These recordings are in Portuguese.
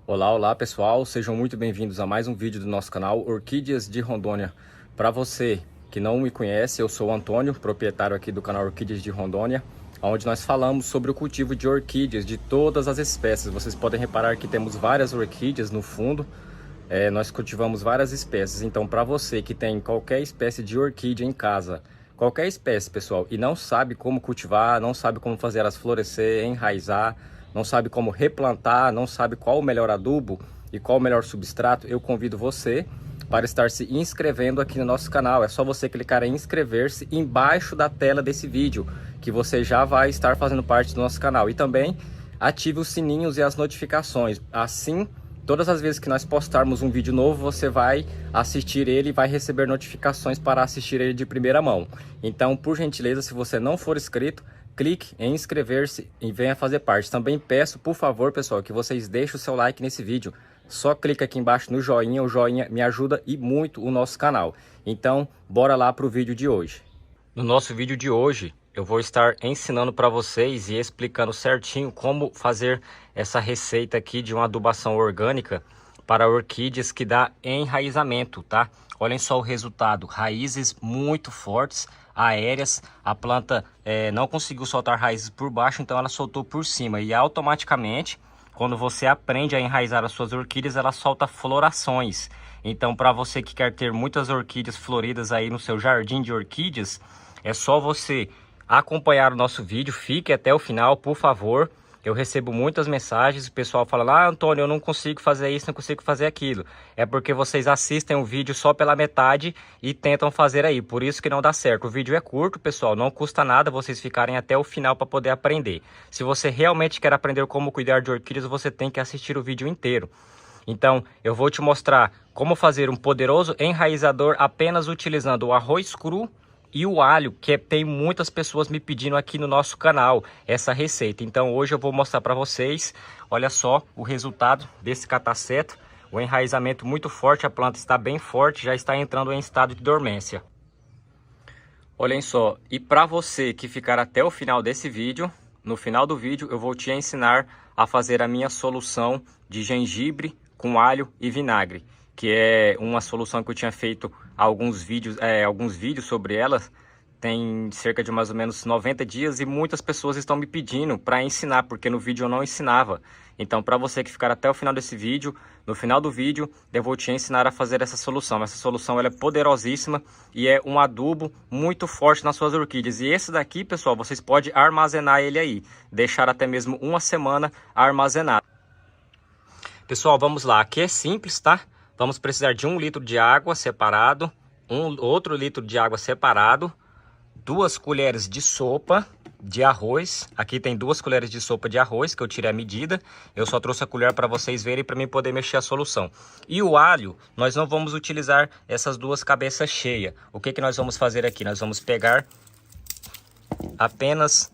Olá, olá pessoal, sejam muito bem-vindos a mais um vídeo do nosso canal Orquídeas de Rondônia. Para você que não me conhece, eu sou o Antônio, proprietário aqui do canal Orquídeas de Rondônia, onde nós falamos sobre o cultivo de orquídeas de todas as espécies. Vocês podem reparar que temos várias orquídeas no fundo, nós cultivamos várias espécies. Então, para você que tem qualquer espécie de orquídea em casa, qualquer espécie, pessoal, e não sabe como cultivar, não sabe como fazer elas florescer, enraizar, não sabe como replantar, não sabe qual o melhor adubo e qual o melhor substrato, eu convido você para estar se inscrevendo aqui no nosso canal. É só você clicar em inscrever-se embaixo da tela desse vídeo, que você já vai estar fazendo parte do nosso canal. E também ative os sininhos e as notificações. Assim, todas as vezes que nós postarmos um vídeo novo, você vai assistir ele e vai receber notificações para assistir ele de primeira mão. Então, por gentileza, se você não for inscrito, clique em inscrever-se e venha fazer parte. Também peço, por favor, pessoal, que vocês deixem o seu like nesse vídeo. Só clica aqui embaixo no joinha, o joinha me ajuda e muito o nosso canal. Então, bora lá para o vídeo de hoje. No nosso vídeo de hoje, eu vou estar ensinando para vocês e explicando certinho como fazer essa receita aqui de uma adubação orgânica para orquídeas que dá enraizamento, tá? Olhem só o resultado, raízes muito fortes, aéreas, a planta não conseguiu soltar raízes por baixo, então ela soltou por cima e automaticamente, quando você aprende a enraizar as suas orquídeas, ela solta florações. Então, para você que quer ter muitas orquídeas floridas aí no seu jardim de orquídeas, é só você acompanhar o nosso vídeo, fique até o final, por favor. Eu recebo muitas mensagens, o pessoal fala: ah, Antônio, eu não consigo fazer isso, não consigo fazer aquilo. É porque vocês assistem o vídeo só pela metade e tentam fazer aí, por isso que não dá certo. O vídeo é curto, pessoal, não custa nada vocês ficarem até o final para poder aprender. Se você realmente quer aprender como cuidar de orquídeas, você tem que assistir o vídeo inteiro. Então, eu vou te mostrar como fazer um poderoso enraizador apenas utilizando o arroz cru e o alho, que tem muitas pessoas me pedindo aqui no nosso canal essa receita. Então hoje eu vou mostrar para vocês, olha só o resultado desse cataceto, o enraizamento muito forte, a planta está bem forte, já está entrando em estado de dormência. Olhem só, e para você que ficar até o final desse vídeo, no final do vídeo eu vou te ensinar a fazer a minha solução de gengibre com alho e vinagre, que é uma solução que eu tinha feito alguns vídeos sobre ela, tem cerca de mais ou menos 90 dias e muitas pessoas estão me pedindo para ensinar, porque no vídeo eu não ensinava. Então, para você que ficar até o final desse vídeo, no final do vídeo eu vou te ensinar a fazer essa solução. Essa solução ela é poderosíssima e é um adubo muito forte nas suas orquídeas. E esse daqui, pessoal, vocês podem armazenar ele aí, deixar até mesmo uma semana armazenado. Pessoal, vamos lá, aqui é simples, tá? Vamos precisar de 1 litro de água separado, outro litro de água separado, 2 colheres de sopa de arroz. Aqui tem 2 colheres de sopa de arroz, que eu tirei a medida. Eu só trouxe a colher para vocês verem, para mim poder mexer a solução. E o alho, nós não vamos utilizar essas 2 cabeças cheias. O que nós vamos fazer aqui? Nós vamos pegar apenas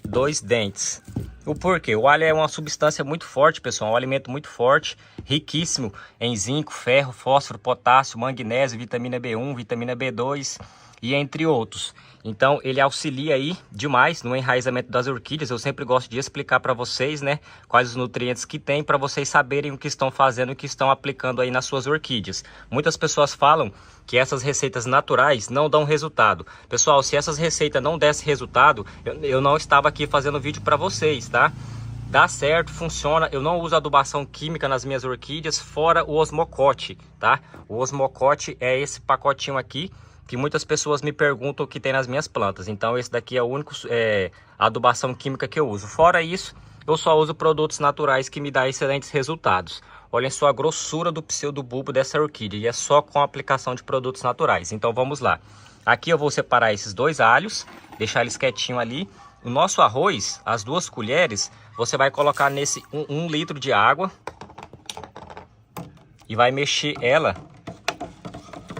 2 dentes. O porquê? O alho é uma substância muito forte, pessoal, um alimento muito forte, riquíssimo em zinco, ferro, fósforo, potássio, magnésio, vitamina B1, vitamina B2 e entre outros. Então ele auxilia aí demais no enraizamento das orquídeas. Eu sempre gosto de explicar para vocês, né, quais os nutrientes que tem, para vocês saberem o que estão fazendo e o que estão aplicando aí nas suas orquídeas. Muitas pessoas falam que essas receitas naturais não dão resultado. Pessoal, se essas receitas não dessem resultado, eu não estava aqui fazendo vídeo para vocês, tá? Dá certo, funciona. Eu não uso adubação química nas minhas orquídeas, fora o osmocote, tá? O osmocote é esse pacotinho aqui, que muitas pessoas me perguntam o que tem nas minhas plantas. Então esse daqui é o único adubação química que eu uso. Fora isso, eu só uso produtos naturais que me dão excelentes resultados. Olhem só a grossura do pseudobulbo dessa orquídea, e é só com a aplicação de produtos naturais. Então vamos lá. Aqui eu vou separar esses 2 alhos, deixar eles quietinhos ali. O nosso arroz, as 2 colheres, você vai colocar nesse 1 litro de água e vai mexer ela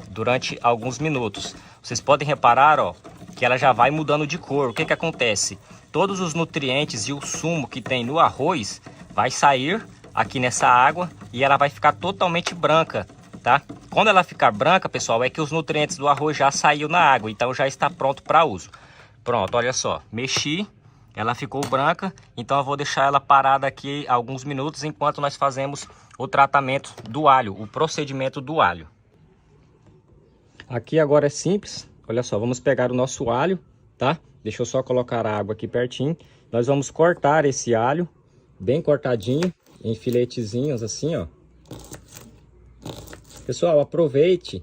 durante alguns minutos. Vocês podem reparar, ó, que ela já vai mudando de cor. O que acontece? Todos os nutrientes e o sumo que tem no arroz vai sair aqui nessa água e ela vai ficar totalmente branca, tá? Quando ela ficar branca, pessoal, é que os nutrientes do arroz já saiu na água, então já está pronto para uso. Pronto, olha só, mexi ela ficou branca, então eu vou deixar ela parada aqui alguns minutos enquanto nós fazemos o tratamento do alho, o procedimento do alho. Aqui agora é simples, olha só, vamos pegar o nosso alho, tá? Deixa eu só colocar a água aqui pertinho. Nós vamos cortar esse alho, bem cortadinho, em filetezinhos assim, ó. Pessoal, aproveite,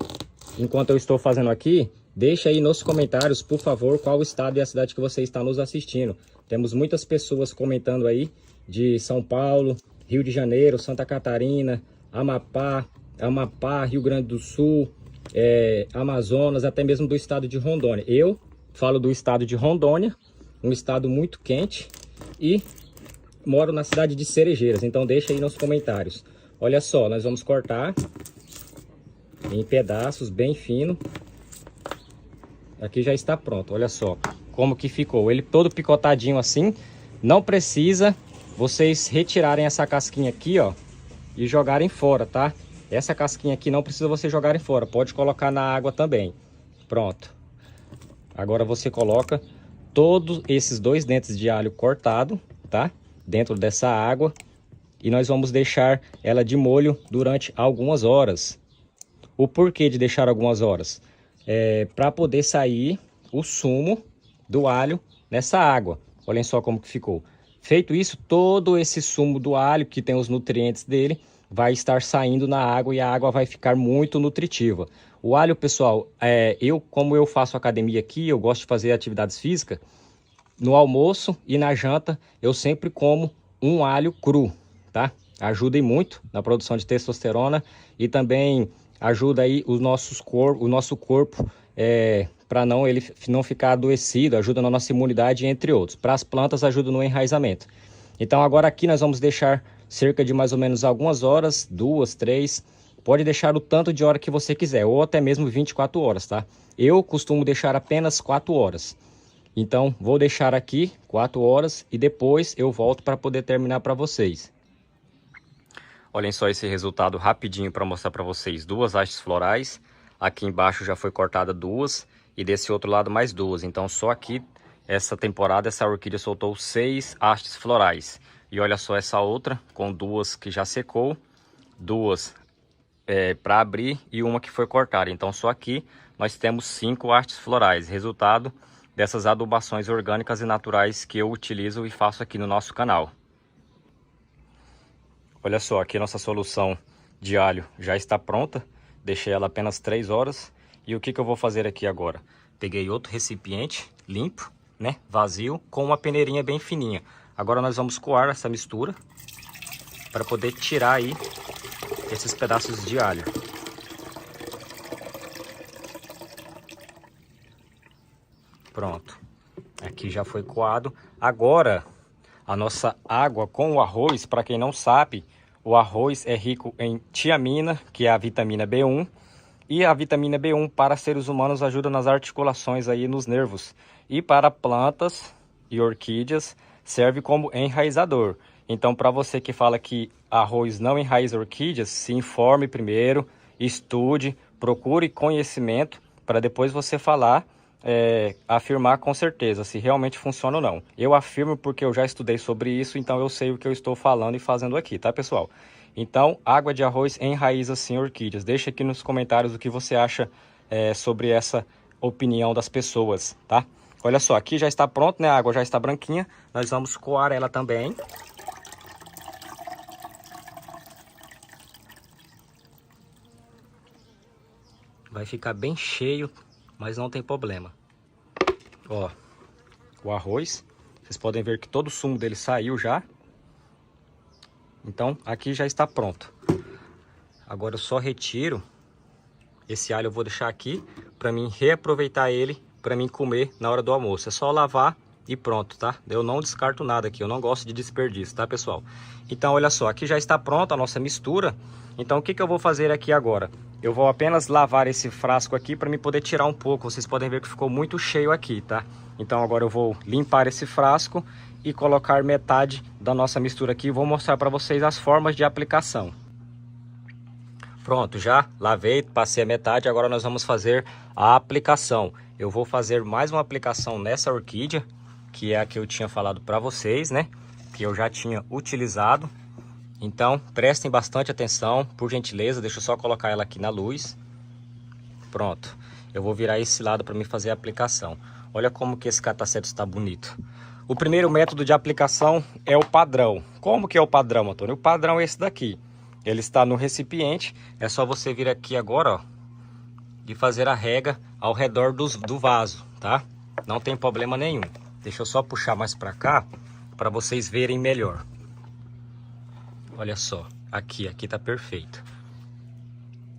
enquanto eu estou fazendo aqui, deixa aí nos comentários, por favor, qual o estado e a cidade que você está nos assistindo. Temos muitas pessoas comentando aí de São Paulo, Rio de Janeiro, Santa Catarina, Amapá, Rio Grande do Sul, Amazonas, até mesmo do estado de Rondônia. Eu falo do estado de Rondônia, um estado muito quente, e moro na cidade de Cerejeiras, então deixa aí nos comentários. Olha só, nós vamos cortar em pedaços bem fino. Aqui já está pronto, olha só como que ficou. Ele todo picotadinho assim. Não precisa vocês retirarem essa casquinha aqui, ó, e jogarem fora, tá? Essa casquinha aqui não precisa você jogarem fora, pode colocar na água também. Pronto. Agora você coloca todos esses 2 dentes de alho cortado, tá? Dentro dessa água. E nós vamos deixar ela de molho durante algumas horas. O porquê de deixar algumas horas? Para poder sair o sumo do alho nessa água. Olhem só como que ficou. Feito isso, todo esse sumo do alho, que tem os nutrientes dele, vai estar saindo na água e a água vai ficar muito nutritiva. O alho, pessoal, como eu faço academia aqui, eu gosto de fazer atividades físicas, no almoço e na janta eu sempre como um alho cru, tá? Ajuda muito na produção de testosterona e também ajuda aí o nosso corpo para ele não ficar adoecido, ajuda na nossa imunidade, entre outros. Para as plantas, ajuda no enraizamento. Então agora aqui nós vamos deixar cerca de mais ou menos algumas horas, 2, 3, pode deixar o tanto de hora que você quiser, ou até mesmo 24 horas, tá? Eu costumo deixar apenas 4 horas. Então vou deixar aqui 4 horas e depois eu volto para poder terminar para vocês. Olhem só esse resultado rapidinho para mostrar para vocês. 2 hastes florais, aqui embaixo já foi cortada 2 e desse outro lado mais 2. Então só aqui, essa temporada, essa orquídea soltou 6 hastes florais. E olha só essa outra, com 2 que já secou, 2 para abrir e uma que foi cortada. Então só aqui nós temos 5 hastes florais, resultado dessas adubações orgânicas e naturais que eu utilizo e faço aqui no nosso canal. Olha só, aqui a nossa solução de alho já está pronta. Deixei ela apenas 3 horas. E o que eu vou fazer aqui agora? Peguei outro recipiente limpo, né, vazio, com uma peneirinha bem fininha. Agora nós vamos coar essa mistura para poder tirar aí esses pedaços de alho. Pronto. Aqui já foi coado. Agora, a nossa água com o arroz, para quem não sabe, o arroz é rico em tiamina, que é a vitamina B1. E a vitamina B1 para seres humanos ajuda nas articulações aí, nos nervos. E para plantas e orquídeas serve como enraizador. Então, para você que fala que arroz não enraiza orquídeas, se informe primeiro, estude, procure conhecimento para depois você falar, afirmar com certeza se realmente funciona ou não. Eu afirmo porque eu já estudei sobre isso, então eu sei o que eu estou falando e fazendo aqui, tá, pessoal? Então, água de arroz enraiza sim orquídeas. Deixa aqui nos comentários o que você acha sobre essa opinião das pessoas, tá? Olha só, aqui já está pronto, né? A água já está branquinha. Nós vamos coar ela também. Vai ficar bem cheio, mas não tem problema. Ó, o arroz. Vocês podem ver que todo o sumo dele saiu já. Então, aqui já está pronto. Agora eu só retiro esse alho, eu vou deixar aqui para mim reaproveitar ele, para mim comer na hora do almoço. É só lavar e pronto, tá? Eu não descarto nada aqui, eu não gosto de desperdício, tá, pessoal? Então, olha só, aqui já está pronta a nossa mistura. Então, o que eu vou fazer aqui agora? Eu vou apenas lavar esse frasco aqui para mim poder tirar um pouco. Vocês podem ver que ficou muito cheio aqui, tá? Então, agora eu vou limpar esse frasco e colocar metade da nossa mistura aqui. Vou mostrar para vocês as formas de aplicação. Pronto, já lavei, passei a metade. Agora nós vamos fazer a aplicação. Eu vou fazer mais uma aplicação nessa orquídea, que é a que eu tinha falado para vocês, né? Que eu já tinha utilizado. Então, prestem bastante atenção, por gentileza. Deixa eu só colocar ela aqui na luz. Pronto. Eu vou virar esse lado para me fazer a aplicação. Olha como que esse cataceto está bonito. O primeiro método de aplicação é o padrão. Como que é o padrão, Antônio? O padrão é esse daqui. Ele está no recipiente. É só você vir aqui agora, ó, e fazer a rega ao redor do vaso, tá? Não tem problema nenhum. Deixa eu só puxar mais para cá para vocês verem melhor. Olha só, aqui tá perfeito.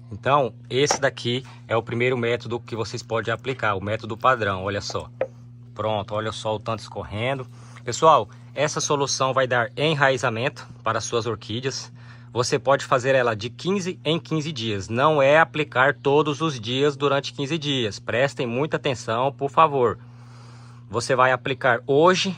Então, esse daqui é o primeiro método que vocês podem aplicar, o método padrão, olha só. Pronto, olha só o tanto escorrendo. Pessoal, essa solução vai dar enraizamento para as suas orquídeas. Você pode fazer ela de 15 em 15 dias. Não é aplicar todos os dias durante 15 dias. Prestem muita atenção, por favor. Você vai aplicar hoje,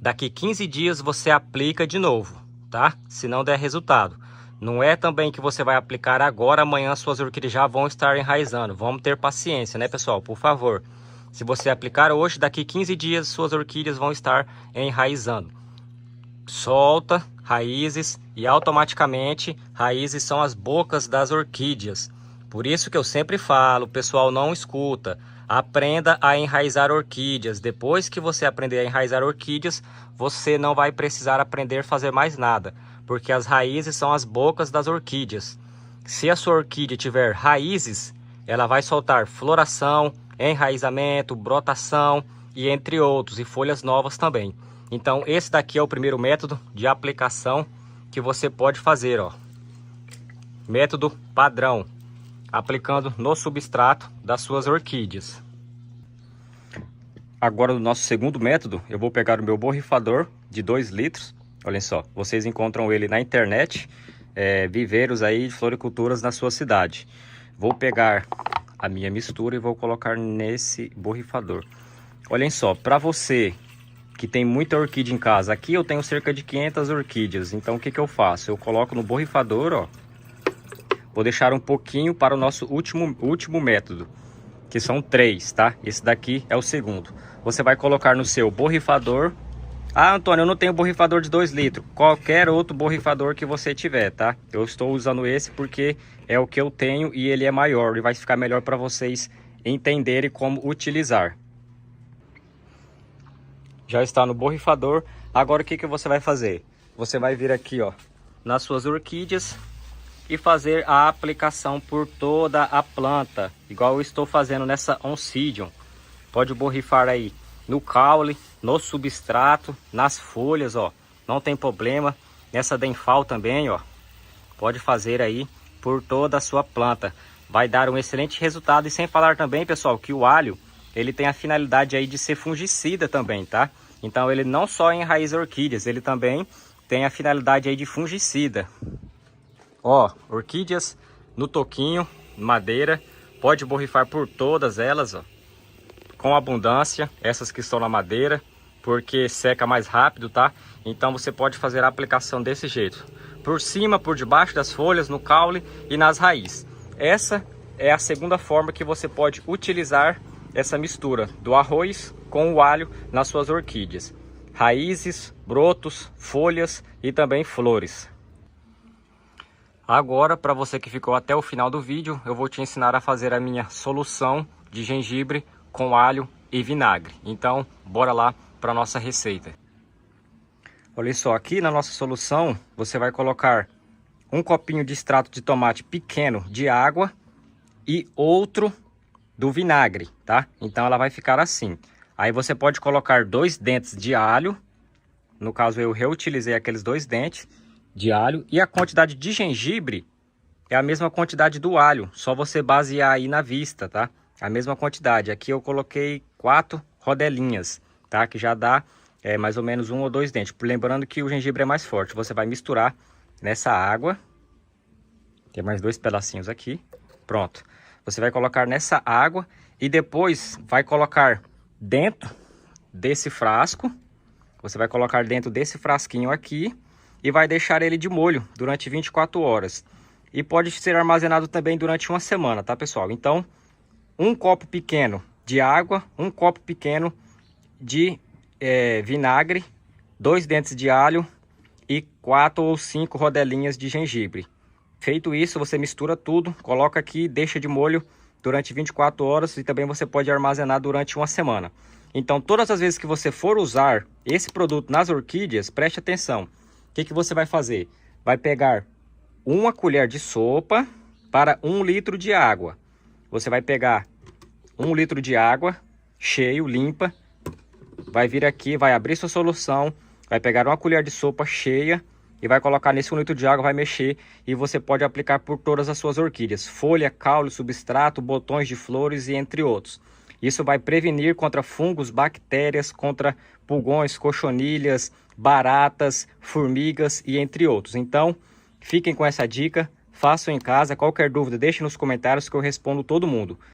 daqui 15 dias você aplica de novo, tá? Se não der resultado. Não é também que você vai aplicar agora, amanhã suas orquídeas já vão estar enraizando. Vamos ter paciência, né, pessoal? Por favor. Se você aplicar hoje, daqui 15 dias suas orquídeas vão estar enraizando. Solta raízes e automaticamente raízes são as bocas das orquídeas. Por isso que eu sempre falo, o pessoal não escuta. Aprenda a enraizar orquídeas. Depois que você aprender a enraizar orquídeas, você não vai precisar aprender a fazer mais nada, porque as raízes são as bocas das orquídeas. Se a sua orquídea tiver raízes, ela vai soltar floração, enraizamento, brotação e entre outros, e folhas novas também. Então esse daqui é o primeiro método de aplicação que você pode fazer, ó. Método padrão, aplicando no substrato das suas orquídeas. Agora, no nosso segundo método, eu vou pegar o meu borrifador de 2 litros. Olhem só, vocês encontram ele na internet, viveiros aí de floriculturas na sua cidade. Vou pegar a minha mistura e vou colocar nesse borrifador. Olhem só, para você que tem muita orquídea em casa, aqui eu tenho cerca de 500 orquídeas, então o que eu faço? Eu coloco no borrifador, ó. Vou deixar um pouquinho para o nosso último método, que são 3, tá? Esse daqui é o segundo. Você vai colocar no seu borrifador. Ah, Antônio, eu não tenho borrifador de 2 litros. Qualquer outro borrifador que você tiver, tá? Eu estou usando esse porque é o que eu tenho e ele é maior. E vai ficar melhor para vocês entenderem como utilizar. Já está no borrifador. Agora o que você vai fazer? Você vai vir aqui, ó, nas suas orquídeas e fazer a aplicação por toda a planta. Igual eu estou fazendo nessa Oncidium. Pode borrifar aí no caule, no substrato, nas folhas, ó. Não tem problema. Nessa Denfal também, ó. Pode fazer aí por toda a sua planta. Vai dar um excelente resultado. E sem falar também, pessoal, que o alho, ele tem a finalidade aí de ser fungicida também, tá? Então ele não só enraiza orquídeas, ele também tem a finalidade aí de fungicida. Ó, orquídeas no toquinho, madeira. Pode borrifar por todas elas, ó. Com abundância, essas que estão na madeira, porque seca mais rápido, tá? Então você pode fazer a aplicação desse jeito, por cima, por debaixo das folhas, no caule e nas raízes. Essa é a segunda forma que você pode utilizar essa mistura do arroz com o alho nas suas orquídeas. Raízes, brotos, folhas e também flores. Agora, para você que ficou até o final do vídeo, eu vou te ensinar a fazer a minha solução de gengibre com alho e vinagre. Então, bora lá para nossa receita. Olha só, aqui na nossa solução, você vai colocar um copinho de extrato de tomate pequeno de água e outro do vinagre, tá? Então ela vai ficar assim. Aí você pode colocar 2 dentes de alho. No caso, eu reutilizei aqueles 2 dentes de alho. E a quantidade de gengibre é a mesma quantidade do alho. Só você basear aí na vista, tá? A mesma quantidade. Aqui eu coloquei 4 rodelinhas, tá? Que já dá mais ou menos 1 ou 2 dentes. Lembrando que o gengibre é mais forte. Você vai misturar nessa água. Tem mais 2 pedacinhos aqui. Pronto. Você vai colocar nessa água e depois vai colocar dentro desse frasco. Você vai colocar dentro desse frasquinho aqui e vai deixar ele de molho durante 24 horas. E pode ser armazenado também durante 1 semana, tá, pessoal? Então, 1 copo pequeno de água, 1 copo pequeno de vinagre, 2 dentes de alho e 4 ou 5 rodelinhas de gengibre. Feito isso, você mistura tudo, coloca aqui e deixa de molho durante 24 horas e também você pode armazenar durante uma semana. Então, todas as vezes que você for usar esse produto nas orquídeas, preste atenção. O que você vai fazer? Vai pegar 1 colher de sopa para 1 litro de água. Você vai pegar 1 litro de água, cheio, limpa. Vai vir aqui, vai abrir sua solução, vai pegar 1 colher de sopa cheia e vai colocar nesse 1 litro de água, vai mexer e você pode aplicar por todas as suas orquídeas. Folha, caule, substrato, botões de flores e entre outros. Isso vai prevenir contra fungos, bactérias, contra pulgões, cochonilhas, baratas, formigas e entre outros. Então, fiquem com essa dica, façam em casa. Qualquer dúvida, deixe nos comentários que eu respondo todo mundo.